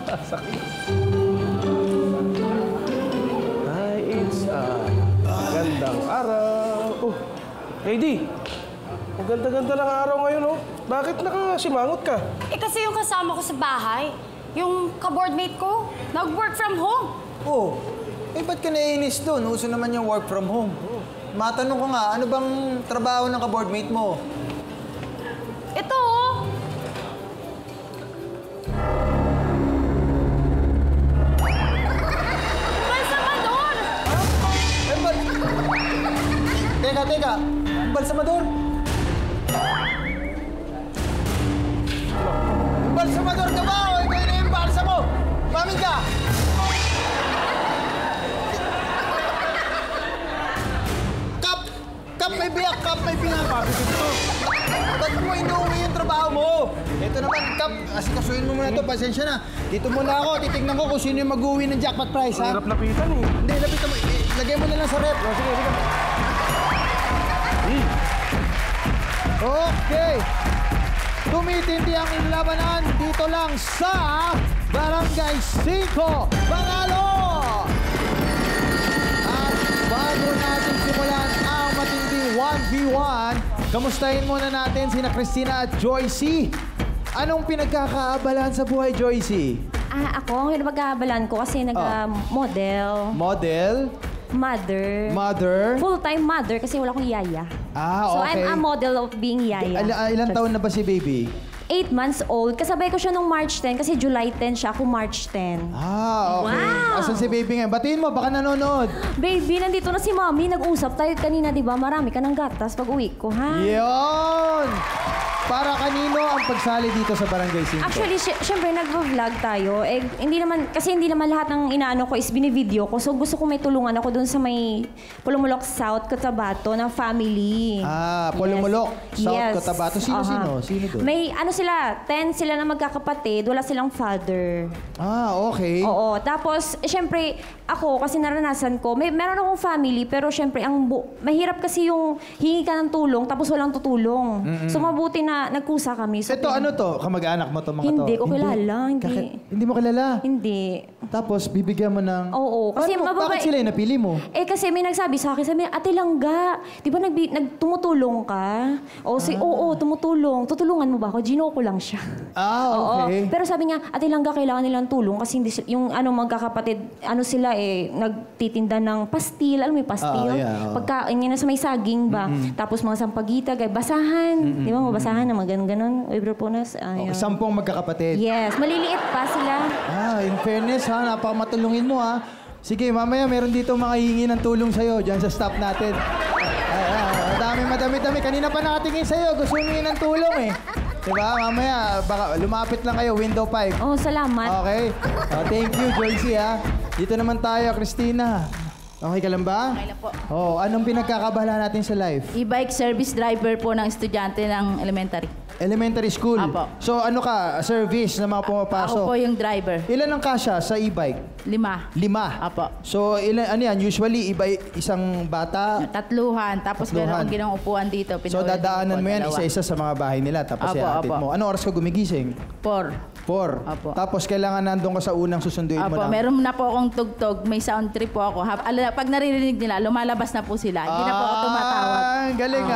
Sasakit. Hi, it's magandang araw. Oh, Lady. Ang ganda-ganda ng araw ngayon, oh. Bakit nakasimangot ka? Eh kasi yung kasama ko sa bahay, yung ka-boardmate ko, nag-work from home. Oh, ba't ka naiinis doon? Uso naman yung work from home. Matanong ko nga, ano bang trabaho ng ka-boardmate mo? Ito, oh. Balsamador! Teka. Balsamador? Balsamador ka ba? O ikaw na yung balsa mo? Mamin ka! Kap, may biyak, Kap, may pinapapit ito. Ba't mo inuwi yung trabaho mo? Ito naman, Kap, asikasuhin mo muna ito, pasensya na. Dito muna ako, titignan ko kung sino yung mag-uwi ng jackpot prize, ha? Hirap lapitan, eh. Hindi, lapitan mo. Lagay mo na lang sa rep. Oh, sige. Okay. Tumitindi ang labanan dito lang sa Barangay 5, Panalo! At bago natin simulan ang matinding 1v1, kamustahin muna natin sina Christina at Joycey. Anong pinagkakaabalahan sa buhay, Joycey? Ako, ang pinagkakaabalahan ko kasi nag-model. Model? Mother. Full-time mother kasi wala akong yaya. So, okay. I'm a model of being yaya. Ilang taon na ba si baby? 8 months old. Kasabay ko siya nung March 10 kasi July 10 siya. Ako March 10. Okay. Wow! Asan si baby ngayon? Batiin mo, baka nanonood. Baby, nandito na si Mommy. Nag-usap tayo kanina, di ba? Marami ka ng gatas pag uwi ko, ha? Yun! Para kanino ang pagsali dito sa Barangay 5? Actually, syempre nag-vlog tayo. Hindi naman lahat ng inaano ko is binivideo ko. So gusto ko may tulungan ako dun sa may Pulumulok South, Cotabato na family. Pulumulok South, Cotabato. Sino? Sino doon? May sila, 10 sila na magkakapatid. Wala silang father. Okay. Oo. Tapos, syempre, ako, kasi naranasan ko, meron akong family, pero syempre, mahirap kasi yung hingi ka ng tulong, tapos walang tutulong. So mabuti na nagkusa kami. So, ito, ano to? Kamag-anak mo to, mga to? Hindi ko kilala. Hindi mo kilala? Hindi. Tapos, bibigyan mo ng... Oo. Kasi bakit sila yung napili mo? Kasi may nagsabi sa akin, Ate Langga, di ba tumutulong ka? Oo, tumutulong. Tutulungan mo ba ako? Gino ko lang siya. Okay. Oo. Pero sabi niya, Ate Langga, kailangan nilang tulong kasi hindi yung magkakapatid, sila nagtitinda ng pastil. Alam mo yung pastil? Pagkain niya na sa may saging ba? Tapos mga sampagita, basahan. Di ba, mabasahan na ganon. Ibroponas. 10 magkakapatid. Yes. Maliliit pa sila. In fairness, napakamatulungin mo, ha? Sige, mamaya meron dito mga hihingi ng tulong sa'yo dyan sa staff natin. Madami. Kanina pa nakatingin sa'yo. Gusto humingi ng tulong, eh. Diba? Mamaya, baka lumapit lang kayo, window 5. Salamat. Okay. Thank you, Joycey, ha? Dito naman tayo, Christina. Okay ka lang ba? Okay lang po. Anong pinagkakabahala natin sa life? E-bike service driver po ng estudyante ng elementary. Elementary school? Apo. So ano ka, service na mga pumapasok? Ako po yung driver. Ilan ang kasya sa e-bike? 5. Apo. So ano yan, usually isang bata? Tatluhan. Tapos meron akong ginawang upuan dito. So dadaanan mo yan isa-isa sa mga bahay nila tapos ihatid mo. Anong oras ka gumigising? 4. Apo. Tapos kailangan nandun ka sa unang susunduin mo na? Meron na po akong tugtog. May sound trip po ako. Pag naririnig nila, lumalabas na po sila. Hindi na po ako tumatawag. Galing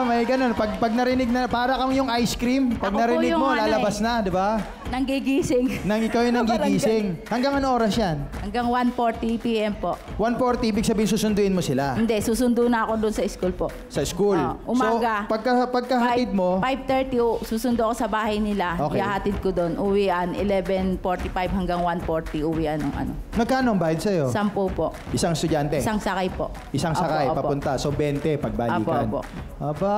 may ganun. Pag narinig na, para kang yung ice cream. Pag Ako narinig mo, lalabas na, di ba? Nanggigising. Ikaw yung nanggigising. Hanggang ano oras yan? Hanggang 1:40 p.m. po. 1:40, ibig sabihin susunduin mo sila? Hindi, susundo na ako doon sa school po. Sa school? Umaga. So, pagkahatid mo? 5:30, susundo ako sa bahay nila. Okay. Ihahatid ko doon. Uwian, 11:45 hanggang 1:40 uwian ng ano. Magkano ang bayad sa'yo? 10 po. Isang estudyante? Isang sakay po. Isang sakay, Apo. papunta. So, 20 pagbalikan. Apo. Aba,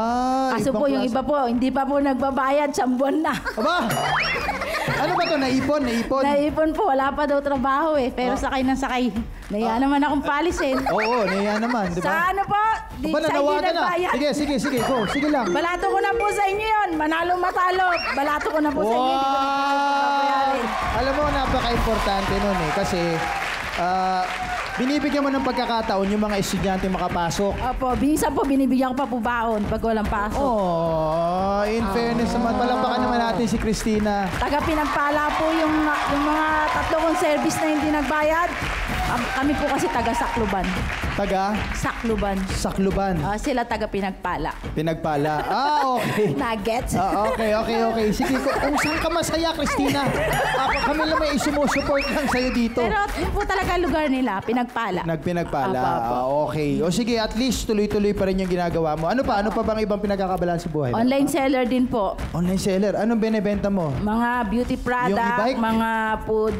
Kaso po, yung iba po, hindi pa po nagbabayad, 1 buwan na. Aba! Ano ba to? Naipon? Naipon po, wala pa daw trabaho eh. Pero sakay ng sakay. Nahiya naman akong palisin. Oo, nahiya naman, di ba? Sa ano po? Di sa hindi nagbayad. Sige, go. Sige lang. Balato ko na po sa inyo yun. Manalo matalo. Balato ko na po sa inyo. Hindi ko na po bayarin. Alam mo, napaka-importante nun eh. Kasi, binibigyan mo ng pagkakataon yung mga estudyante makapasok. Opo, minsan po binibigyan ko pa po baon pag walang pasok. Oh, in fairness naman, palampakan naman natin si Christina. Taga pinagpala po yung mga tatlo kong service na hindi nagbayad. Kami po kasi taga Sakluban. Taga? Sakluban. Sakluban. Sila taga pinagpala. Pinagpala. Okay. Nuggets. Okay. Sige, kung saan ka masaya, Christina, kami lang may sumusupport lang sa'yo dito. Pero yun po talaga lugar nila, pinagpala. Nagpinagpala. Apo. Okay. O sige, at least tuloy-tuloy pa rin yung ginagawa mo. Ano pa bang ibang pinagkakabalaan sa buhay mo? Online seller din po. Online seller. Anong binebenta mo? Mga beauty product, Yung e-bike? mga food.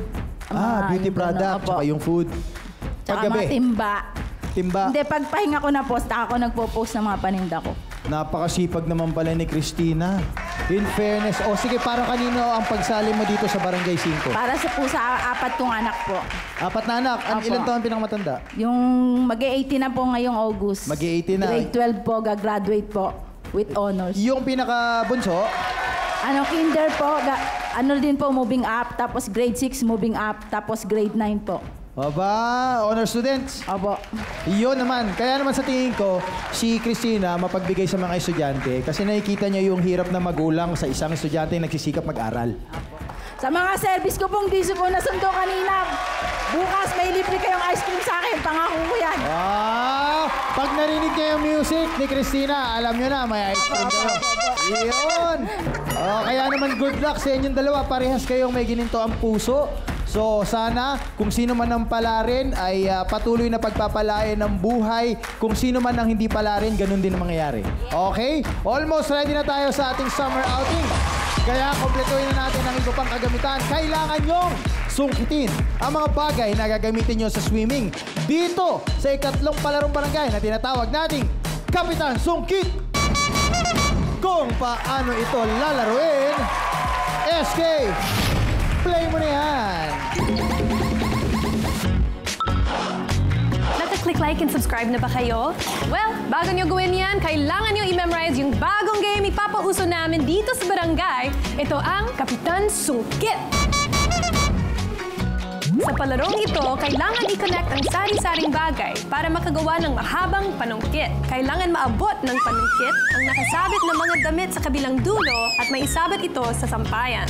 Beauty yung product, opo. tsaka yung food. Tsaka Paggabi? mga timba. Timba. Hindi, pag pahinga ko na post, ako nagpo-post ng mga paninda ko. Napakasipag naman pala ni Christina. In fairness. O sige, para kanino ang pagsali mo dito sa Barangay 5? Para sa apat kong anak po. 4 na anak. Apo. Ilan taon pinakamatanda? Yung mag-18 na po ngayong August. Mag-18 na. Grade 12 po, gagraduate po with honors. Yung pinakabunso? Kinder po, ano din po, moving up. Tapos grade 6, moving up. Tapos grade 9 po. Aba, honor students. Opo. Iyon naman. Kaya naman sa tingin ko, si Christina mapagbigay sa mga estudyante kasi nakikita niya yung hirap na magulang sa isang estudyante na nagsisikap mag-aral. Sa mga service ko pong diso po nasundo kanina, bukas may libre kayong ice cream sa akin. Pangako ko yan. Pag narinig niya yung music ni Christina, alam niyo na, may ice cream kayo. Iyon. Kaya naman good luck sa inyong dalawa. Parehas kayong may gininto ang puso. So sana kung sino man ang palarin ay patuloy na pagpapalain ng buhay. Kung sino man ang hindi palarin, ganun din ang mangyayari. Okay? Almost ready na tayo sa ating summer outing. Kaya kompletuhin na natin ang iba pang kagamitan. Kailangan nyong sungkitin ang mga bagay na gagamitin nyo sa swimming dito sa ikatlong palarong barangay na tinatawag nating Kapitan Sungkit. Kung paano ito lalaruin, SK, play mo na yan! Naka-click like and subscribe na ba kayo? Well, bago nyo gawin yan, kailangan nyo i-memorize yung bagong game ipapauso namin dito sa barangay. Ito ang Kapitan Sungkit. Sa palarong ito, kailangan i-connect ang sari-saring bagay para makagawa ng mahabang panungkit. Kailangan maabot ng panungkit ang nakasabit na mga damit sa kabilang dulo at maisabit ito sa sampayan.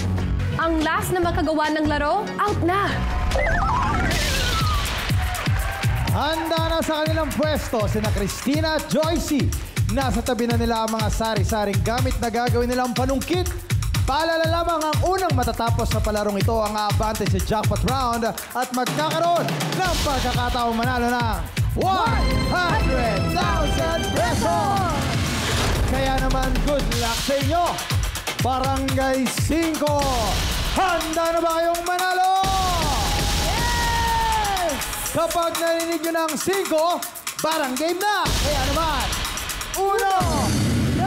Ang last na makagawa ng laro, out na! Handa na sa kanilang pwesto sina Christina at Joycey. Nasa tabi na nila ang mga sari-saring gamit na gagawin nilang panungkit. Paalala lamang ang unang matatapos sa palarong ito ang aabante sa jackpot round at magkakaroon ng pagkakataong manalo ng 100,000 pesos! Kaya naman, good luck sa inyo! Barangay 5, handa na ba kayong manalo? Yes! Kapag narinig nyo ng 5, barang game na! Kaya naman, 1, 2,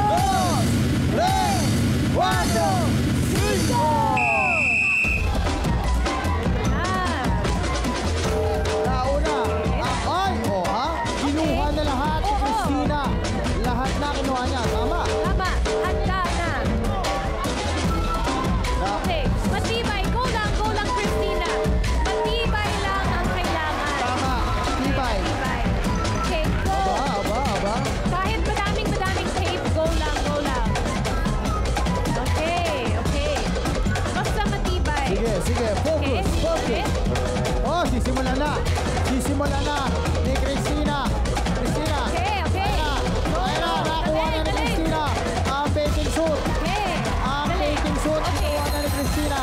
3, 4, 5! Nauna. Kinuha na lahat si Christina. Lahat na kinuha niya. Tama. Tama, handa na. Okay, matibay. Go lang, Christina. Matibay lang ang kailangan. Tama. Tibay. Matibay. Okay, go. Aba. Kahit madaming tape, go lang. Okay. Basta matibay. Sige. Focus. Okay. Sisimulan na ni Christina. Okay. Ayan na, nakuha na ni Christina. Ang bathing suit. Okay. Ang bathing suit, nakuha na ni Christina.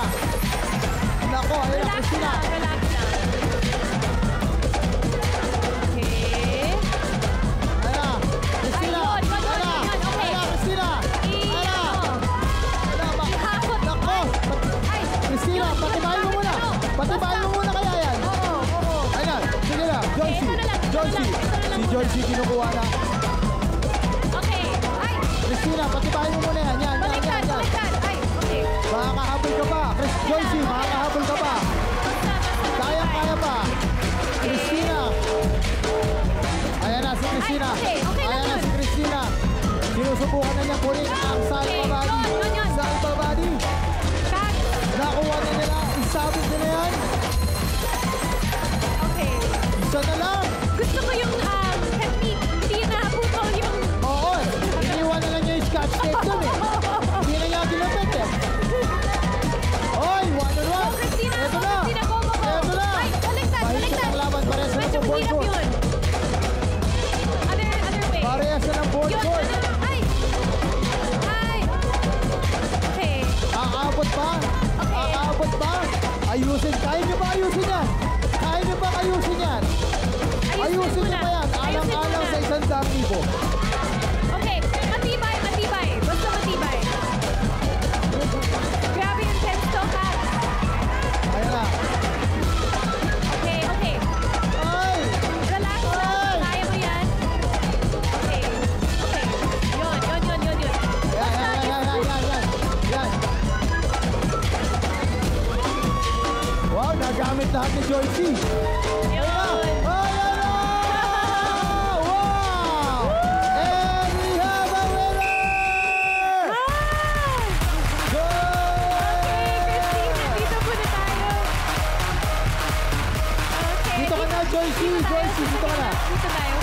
Nako, ayun na, Christina. Relax na. Okay. Ayan na, Christina. Ayun, okay. Ayan na, Christina. Ayan na. Ihapot. Nako. Ay, Christina, patibayin mo muna. Patibayin mo muna kaya yan. Oo. Ayan, sige na. Ito na lang. Si Joycey kinukuha na. Okay. Ay, Christina, patibayin mo muna yan. Yan. baliktad. Ay, okay. Makakahabol ka pa. Joycey, makakahabol ka pa. Kaya pa. Christina. Ayan na si Christina. Ay, okay lang Ayan na yun. si Christina. Sinusubukan na niya kunin ang salva body. Yun. Salva body. Cut. Nakuha na nila. Isabit nila yan. Okay. Isa na lang. pa? Kakaabot pa? Ayusin. Kaya niyo ba ayusin yan? Kaya niyo ba ayusin yan? Ayusin niyo pa yan. Alang-alang sa 100,000. Okay, matibay, matibay. Basta matibay. Grabe yung tense to, Kat. Kaya na. Okay, okay. Ay! Relax lang. Kaya mo yan. Okay. Okay. Yun. Yan. Wow, nagamit lahat ni Joycey. Yun. Ayan na! Wow! And we have a winner! Christina, dito muna tayo. Okay. Dito ka na, Joycey. Joycey, dito ka na. Dito tayo.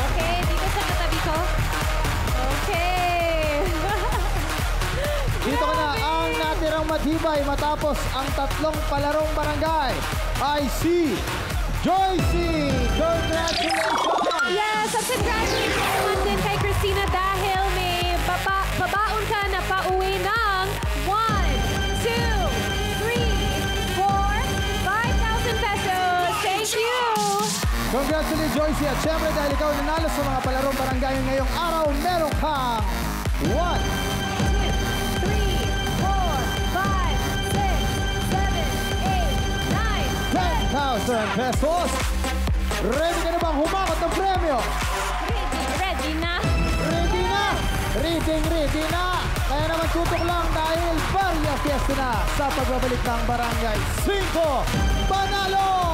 Okay, dito sa katabi ko. Okay. Dito ka na. Ang natirang matibay matapos ang tatlong palarong barangay ay si Joycey. Congratulations! Yes, at congratulations naman din kay Christina dahil may babaon ka na pauwi ng 1, 2, 3, 4, 5,000 pesos. Thank you! Congratulations, Joycey. At syempre, dahil ikaw nanalo sa mga palarong barangay ngayong araw, meron kang 1, 2, 3, 4, 5, 6, 7, 8, 9, 10,000 pesos. Ready ka na bang humakot ng premyo? Ready na? Ready na! Ready na! Kaya naman tutok lang dahil Barya Fiesta na sa pagbabalik ng Barangay 5 Panalo!